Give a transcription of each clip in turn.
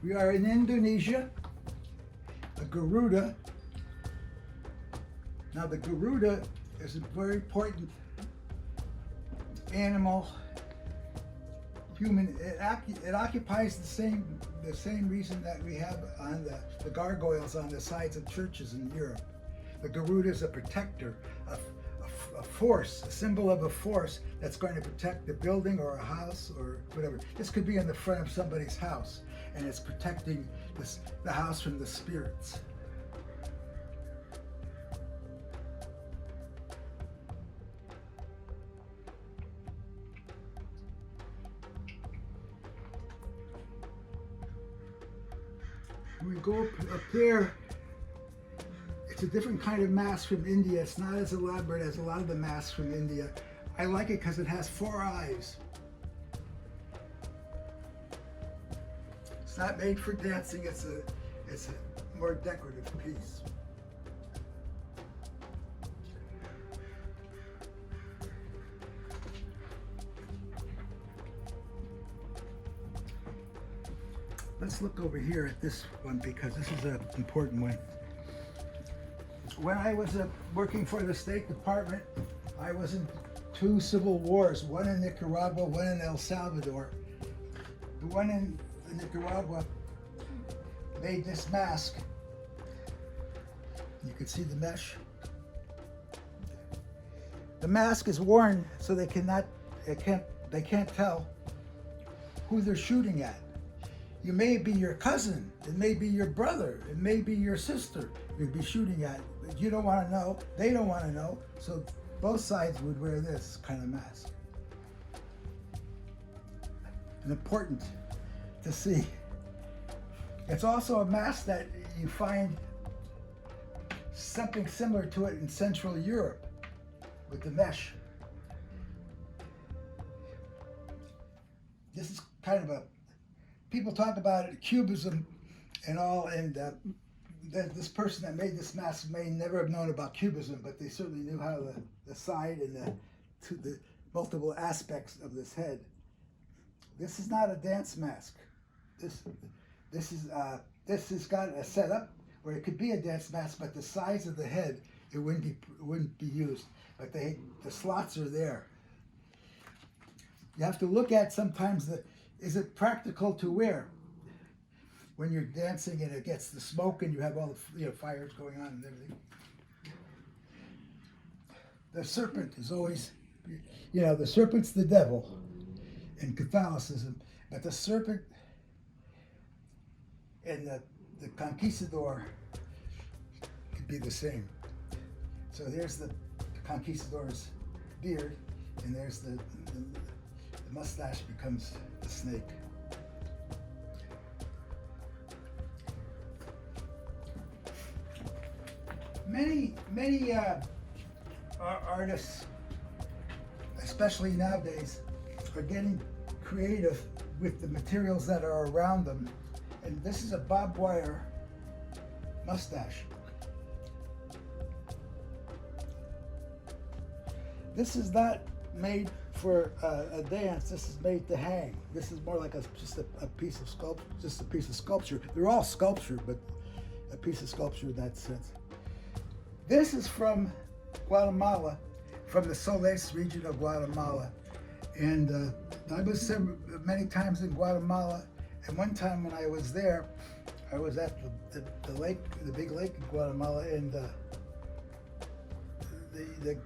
We are in Indonesia, a Garuda. Now the Garuda is a very important animal, human. It occupies the same reason that we have on the gargoyles on the sides of churches in Europe. The Garuda is a protector, a force, a symbol of a force that's going to protect the building or a house or whatever. This could be in the front of somebody's house, and it's protecting the house from the spirits. When we go up there, it's a different kind of mask from India. It's not as elaborate as a lot of the masks from India. I like it because it has 4 eyes. It's not made for dancing. It's a more decorative piece. Let's look over here at this one because this is an important one. When I was working for the State Department, I was in 2 civil wars, one in Nicaragua, one in El Salvador. The one in Nicaragua made this mask. You can see the mesh. The mask is worn so they can't tell who they're shooting at. You may be your cousin, it may be your brother, it may be your sister you'd be shooting at. But you don't want to know, they don't want to know, so both sides would wear this kind of mask. And important to see. It's also a mask that you find something similar to it in Central Europe with the mesh. This is kind of a, people talk about it, cubism and all, and this person that made this mask may never have known about cubism, but they certainly knew how the side and the multiple aspects of this head. This is not a dance mask. This has got a setup where it could be a dance mask, but the size of the head it wouldn't be used. But the slots are there. You have to look at sometimes is it practical to wear when you're dancing and it gets the smoke and you have all the fires going on and everything. The serpent is always, the serpent's the devil in Catholicism, but the serpent and the conquistador could be the same. So there's the conquistador's beard, and there's the mustache becomes the snake. Many artists, especially nowadays, are getting creative with the materials that are around them. And this is a barbed wire mustache. This is not made for a dance. This is made to hang. This is more like just a piece of sculpture. Just a piece of sculpture. They're all sculpture, but a piece of sculpture in that sense. This is from Guatemala, from the Soles region of Guatemala, and I was many times in Guatemala. And one time when I was there, I was at the lake, the big lake in Guatemala, and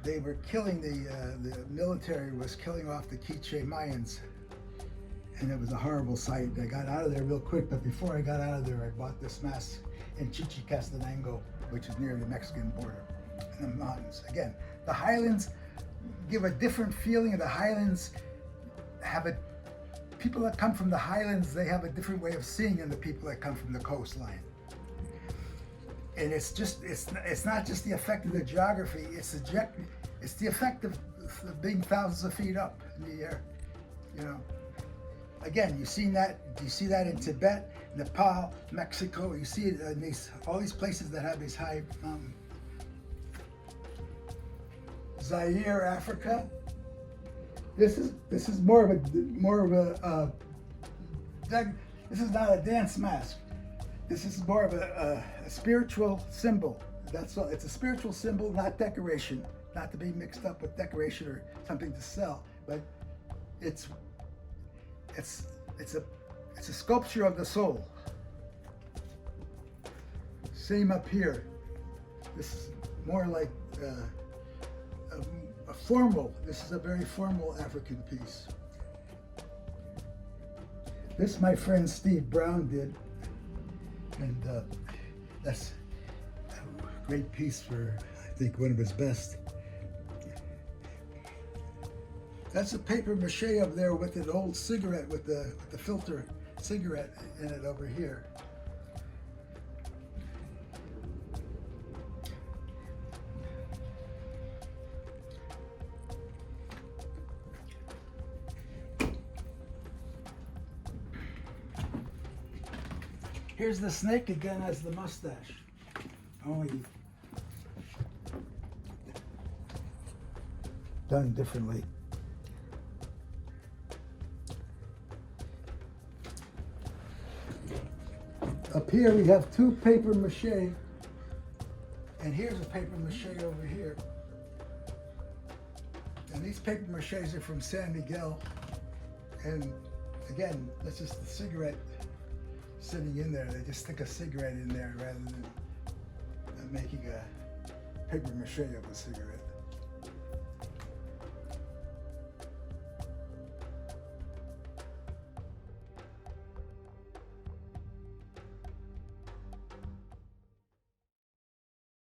they were killing the military was killing off the Quiche Mayans, and it was a horrible sight. I got out of there real quick, but before I got out of there, I bought this mask in Chichicastenango, which is near the Mexican border, in the mountains. Again, the highlands give a different feeling. The highlands have people that come from the highlands, they have a different way of seeing than the people that come from the coastline. And it's not just the effect of the geography, it's the effect of being thousands of feet up in the air, Again, you see that in Tibet, Nepal, Mexico. You see it in all these places that have these high mountains. Zaire, Africa. This is more of a This is not a dance mask. This is more of a spiritual symbol. That's all. It's a spiritual symbol, not decoration, not to be mixed up with decoration or something to sell. But it's a sculpture of the soul. Same up here. This is more like a formal. This is a very formal African piece. This my friend Steve Brown did, and that's a great piece for, I think, one of his best. That's a paper mache up there with an old cigarette with the filter cigarette in it over here. Here's the snake again as the mustache, only done differently. Up here we have two paper mache, and here's a paper mache over here. And these paper maches are from San Miguel. And again, that's just the cigarette sitting in there. They just stick a cigarette in there rather than making a paper mache of a cigarette.